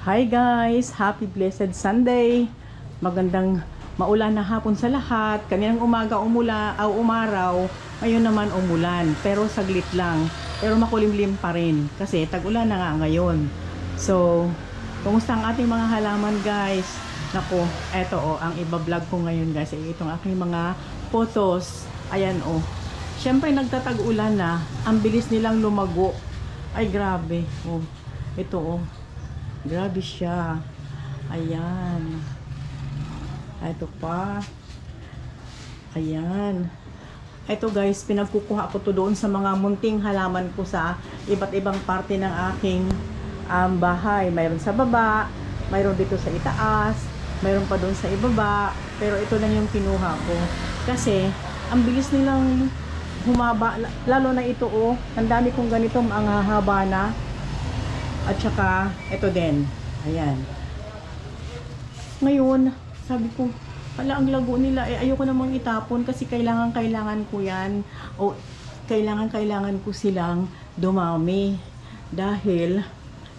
Hi guys! Happy Blessed Sunday! Magandang maulan na hapon sa lahat. Kaninang umaga umaraw, ngayon naman umulan. Pero saglit lang. Pero makulimlim pa rin. Kasi tag-ulan na nga ngayon. So, kumusta ang ating mga halaman guys? Naku, eto ang iba-vlog ko ngayon guys. Itong aking mga photos. Ayan Siyempre nagtatag-ulan na. Ang bilis nilang lumago. Ay grabe. Ito grabe siya. Ayan. Ito pa. Ayan. Ito guys, pinagkukuha ko to doon sa mga munting halaman ko sa iba't ibang parte ng aking bahay. Mayroon sa baba, mayroon dito sa itaas, mayroon pa doon sa ibaba. Pero ito lang yung kinuha ko. Kasi, ang bilis nilang humaba. Lalo na ito ang dami kong ganito, ang hahaba na. At saka, ito din. Ayan. Ngayon, sabi ko, ang lago nila. Ayoko namang itapon kasi kailangan ko yan. O, kailangan ko silang dumami. Dahil,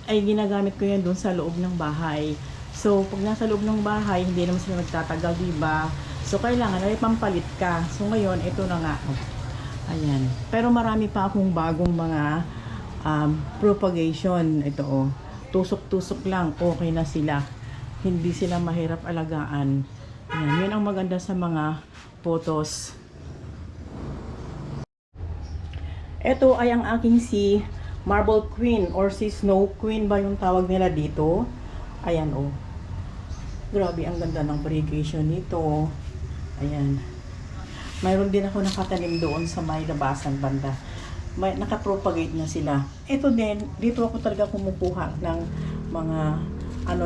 ay ginagamit ko yan doon sa loob ng bahay. So, pag nasa loob ng bahay, hindi naman sila magtatagal, diba? So, kailangan ay pampalit ka. So, ngayon, ito na nga. Ayan. Pero marami pa akong bagong mga propagation. Ito tusok-tusok lang, okay na sila, hindi sila mahirap alagaan. Yan, yun ang maganda sa mga photos. Ito ay ang aking si Marble Queen or si Snow Queen ba yung tawag nila dito. Ayan grabe ang ganda ng variegation nito. Ayan, mayroon din ako nakatanim doon sa may labasan banda. Nakapropagate na sila. Ito din, dito ako talaga kumukuha ng mga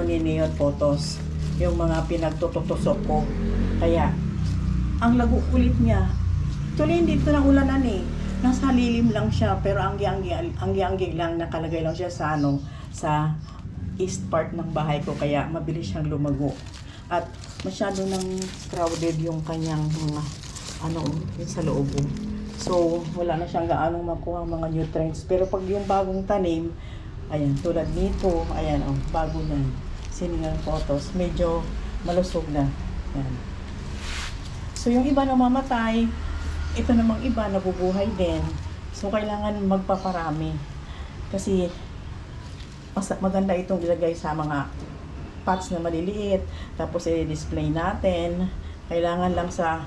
neon photos. Yung mga pinagtutusok ko. Kaya, ang lago ulit niya. Actually, hindi ito ng ulanan Nasa lilim lang siya, pero ang gianggi lang, nakalagay lang siya sa east part ng bahay ko. Kaya, mabilis siyang lumago. At, masyado nang crowded yung kanyang mga, yung sa loob. So, wala na siyang gaano makuha ang mga nutrients. Pero pag yung bagong tanim, ayan, tulad nito, ayan, bago na. Siningang photos, medyo malusog na. Ayan. So, yung iba namamatay, ito namang iba nabubuhay din. So, kailangan magpaparami. Kasi, maganda itong ilagay sa mga pots na maliliit. Tapos, i-display natin. Kailangan lang sa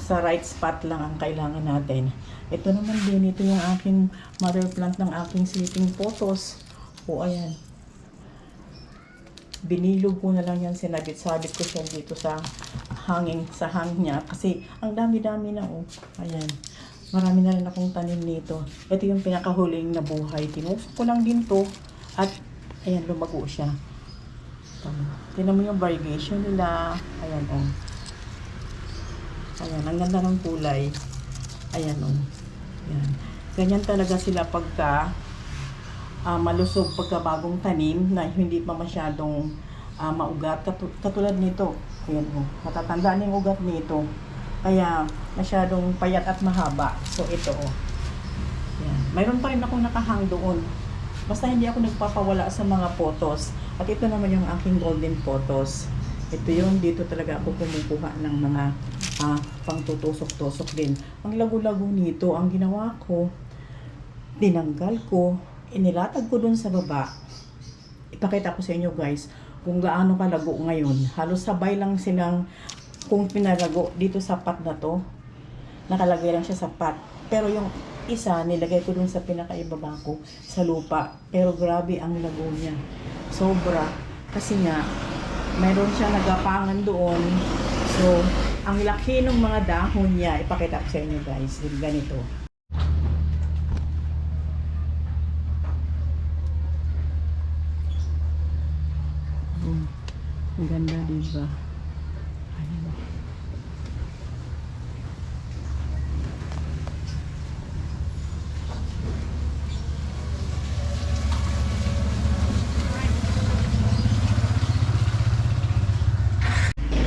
right spot lang ang kailangan natin. Ito naman din, ito yung aking mother plant ng aking sleeping photos. Ayan. Binilog ko na lang yan, sinabit-sabit ko siya dito sa hang niya. Kasi, ang dami-dami na Ayan. Marami na rin akong tanim nito. Ito yung pinakahuling na buhay. Tinusok ko lang din to. At, ayan, lumago siya. Tingnan mo yung variegation nila. Ayan, Ayan, ang ganda ng kulay. Ayan, Ayan. Ganyan talaga sila pagka malusog, pagka bagong tanim na hindi pa masyadong maugat. Katulad nito. Ayan, matatandaan yung ugat nito. Kaya, masyadong payat at mahaba. So, ito, Ayan. Mayroon pa rin akong nakahang doon. Basta hindi ako nagpapawala sa mga photos. At ito naman yung aking golden photos. Ito yung dito talaga ako kumukuha ng mga pang tutusok-tusok din. Ang lago-lago nito, ang ginawa ko, tinanggal ko, inilatag ko dun sa baba. Ipakita ko sa inyo guys, kung gaano kalago ngayon. Halos sabay lang silang, kung pinalago dito sa pot na to, nakalagay lang siya sa pot. Pero yung isa, nilagay ko dun sa pinakaibaba ko, sa lupa. Pero grabe ang lago niya. Sobra. Kasi nga, mayroon siya nagapangan doon. So, ang laki ng mga dahon niya. Ipakita ko sa inyo guys. Ganito. Ang ganda, diba? Ayan.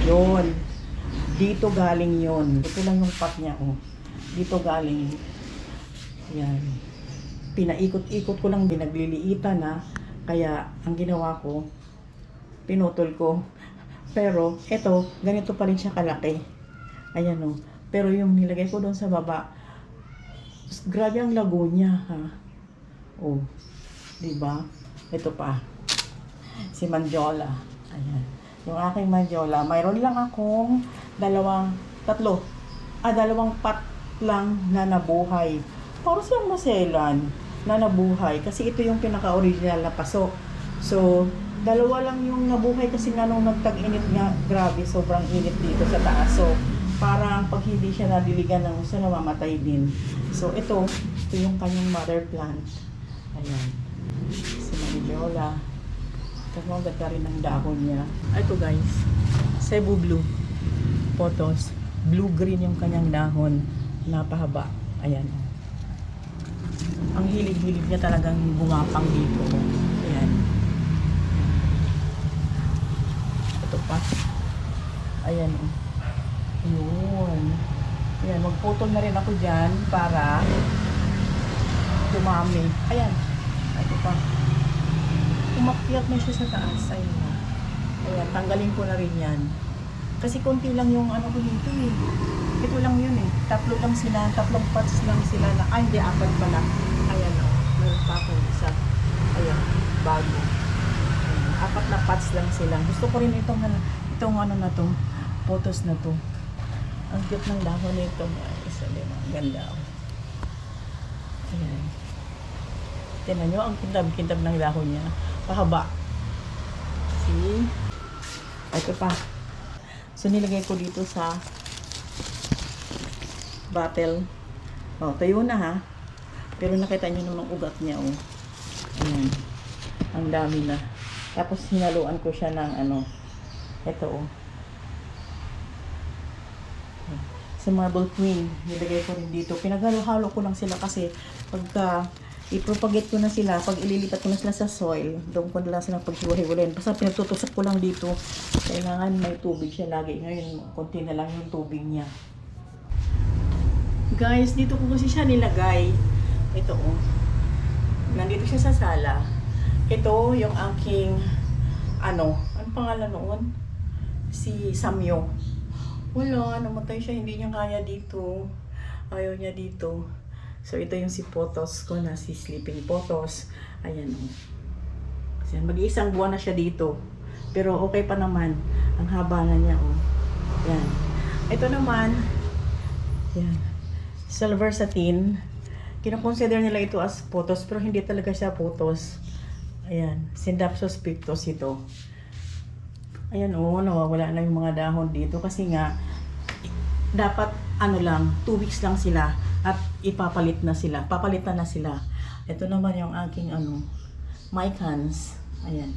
Yun. Dito galing yon. Ito lang yung pot niya, Dito galing. Yan. Pinaikot-ikot ko lang, binagliliitan na. Kaya, ang ginawa ko, pinutol ko. Pero, eto, ganito pa rin siya kalaki. Ayan o. Pero yung nilagay ko doon sa baba, grabe ang lago niya, ha. Oh, diba? Ito pa. Si Mandiola. Ayan. Yung aking Mandiola. Mayroon lang akong dalawang pot lang na nabuhay. Para siyang maselan na nabuhay. Kasi ito yung pinaka-original na paso. So, dalawa lang yung nabuhay kasi nga nung nagtag-init nga, grabe, sobrang init dito sa taas. So, parang pag hindi siya nadiligan ng uso, namamatay din. So, ito yung kanyang mother plant. Ayan. Si Mandiola. Ito mo, ganda rin ang dahon niya. Ito guys, Cebu Blue. Photos. Blue-green yung kanyang dahon. Napahaba. Ayan. Ang hilig-hilig niya talagang gumapang dito. Ayan. Ito pa. Ayan. Yun. Ayan. Magputol na rin ako dyan para dumami. Ayan. Ito pa. Umakyat na siya sa taas. Ayan. Ayan. Tanggalin ko na rin yan. Kasi konti lang yung ano ko dito eh. Ito lang yun eh. Tatlong pots lang sila na, ay hindi, 4 pala. Ayan o. Meron pa akong isa. Ayan. Bago. Ayan. 4 na pots lang sila. Gusto ko rin itong ano na to. Photos na to. Ang cute ng dahon nito. Isa din. Ang ganda. Ayan. Tingnan nyo, ang kintab-kintab ng dahon niya. Pahaba. See? Ito pa. So, nilagay ko dito sa bottle. Oh, tayo na ha. Pero nakita nyo naman ang ugat niya, oh. Ayan. Ang dami na. Tapos, hinaluan ko siya ng ano. Ito, oh. Sa Marble Queen, nilagay ko rin dito. Pinaghalo-halo ko lang sila kasi pagka i-propagate ko na sila, pag ililipat ko na sila sa soil, doon ko na lang sila paghiwa-hiwalayin. Basta pinagtutusok ko lang dito. Kailangan may tubig siya lagi. Ngayon, konti na lang yung tubig niya. Guys, dito ko kasi siya nilagay. Ito, oh. Nandito siya sa sala. Ito, yung aking, ano pangalan noon? Si Samyo. Wala, namatay siya. Hindi niya kaya dito. Ayaw niya dito. So, ito yung si Photos ko na si Sleeping Photos. Ayan, oh. Kasi mag-iisang buwan na siya dito. Pero okay pa naman. Ang haba na niya, oh. Yan. Ito naman, yan. Silver satin. Kinoconsider nila ito as Photos, pero hindi talaga siya Photos. Ayan. Scindapsus pictus ito. Ayan, oh. Nawawala na yung mga dahon dito. Kasi nga, dapat, ano lang, 2 weeks lang sila. At ipapalit na sila. Papalitan na sila. Ito naman yung aking Mycans. Ayan.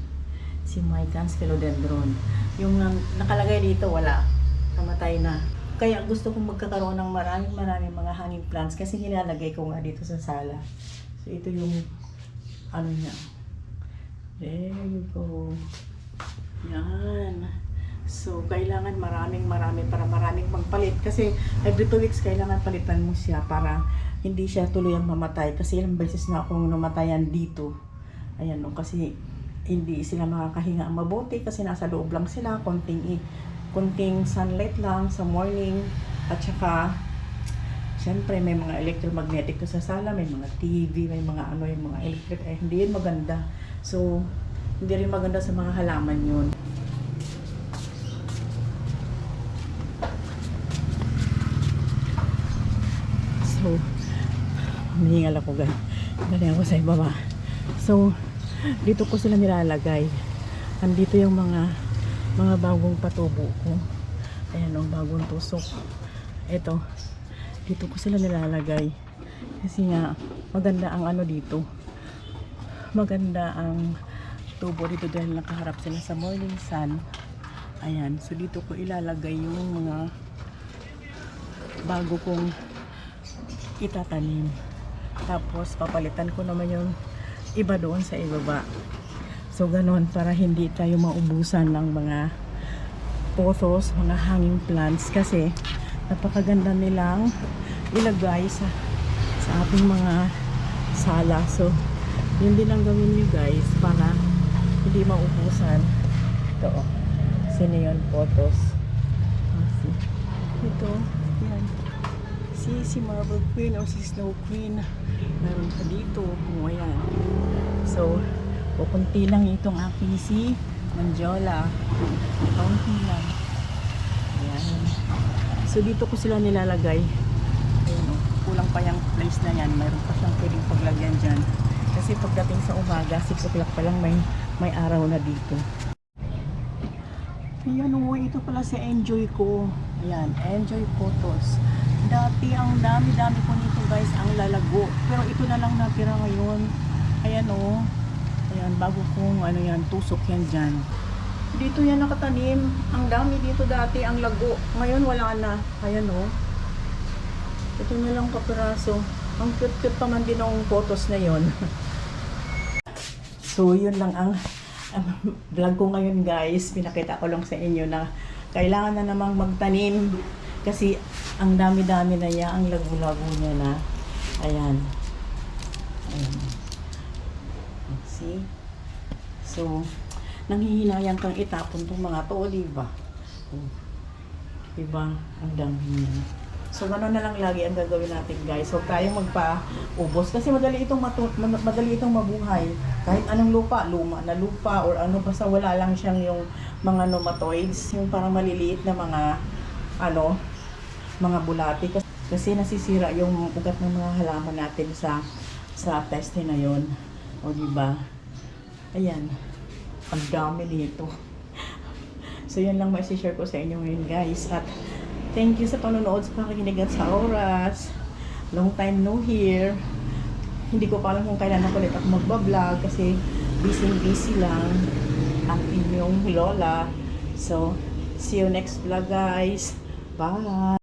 Si Mycans philodendron. Yung nakalagay dito, wala. Namatay na. Kaya gusto kong magkakaroon ng maraming mga hanging plants kasi nilalagay ko nga dito sa sala. So ito yung ano niya. There you go. Yan. So, kailangan marami para maraming magpalit. Kasi every 2 weeks kailangan palitan mo siya para hindi siya tuluyang mamatay. Kasi ilang beses na akong namatayan dito. Ayan, no, kasi hindi sila makakahinga mabuti kasi nasa loob lang sila. Konting sunlight lang sa morning. At saka, syempre may mga electromagnetic to sa sala. May mga TV, may mga yung mga electric. Hindi yun maganda. So, hindi rin maganda sa mga halaman yun. So, humihingal ako guys. Galing ako sa ibaba. So, dito ko sila nilalagay. Andito yung mga bagong patubo ko. Ayan ang bagong tusok. Ito, dito ko sila nilalagay. Kasi nga, maganda ang ano dito. Maganda ang tubo dito dahil nakaharap sila sa morning sun. Ayan, so dito ko ilalagay yung mga bago kong itatanim. Tapos papalitan ko naman yung iba doon sa ibaba. So ganon para hindi tayo maubusan ng mga pothos, mga hanging plants kasi napakaganda nilang ilagay sa ating mga sala. So yun din ang gawin nyo guys para hindi maubusan. dito, oh. Sineon photos. Ito, yan. Si Marble Queen o si Snow Queen. Meron pa dito. Kung ayan. So, kukunti lang itong aking si Manjola. Kaunti lang. Ayan. So, dito ko sila nilalagay. Ayan o. Kulang pa yung place na yan. Mayroon pa siyang pwedeng paglagyan dyan. Kasi pagdating sa umaga, 6 o'clock pa lang may araw na dito. Ayan o. Ito pala si Enjoy ko. Ayan. Enjoy photos. Dati ang dami-dami ko nito guys, ang lalago. Pero ito na lang natira ngayon. Ayan o. Ayan, bago kong ano yan, tusok yan dyan. Dito yan nakatanim. Ang dami dito dati, ang lago. Ngayon wala na. Ayan o. Ito na lang kapiraso. Ang cute-cute pa man din ng photos na yon. So, yun lang ang vlog ko ngayon guys. Pinakita ko lang sa inyo na kailangan na namang magtanim. Kasi ang dami-dami na niya, ang lago-lago niya na. Ayan. Ayan. See? So, nanghihinayang kang itapon itong mga to, diba? Diba? Ang dami niya. So, gano'n na lang lagi ang gagawin natin guys. Huwag tayong magpa-ubos. Kasi madali itong mabuhay. Kahit anong lupa, luma na lupa, or ano, basta wala lang siyang yung mga nematoids. Yung parang maliliit na mga bulati kasi nasisira yung ugat ng mga halaman natin sa peste na yon. O diba? Ayan. Ang dami nito. So yan lang mai-share ko sa inyo ngayon guys. At thank you sa panonood, sa pakikinig at sa oras. Long time no hear. Hindi ko pa alam kung kailan ako ulit ako magbablog kasi busy lang ang inyong lola. So see you next vlog guys. Bye!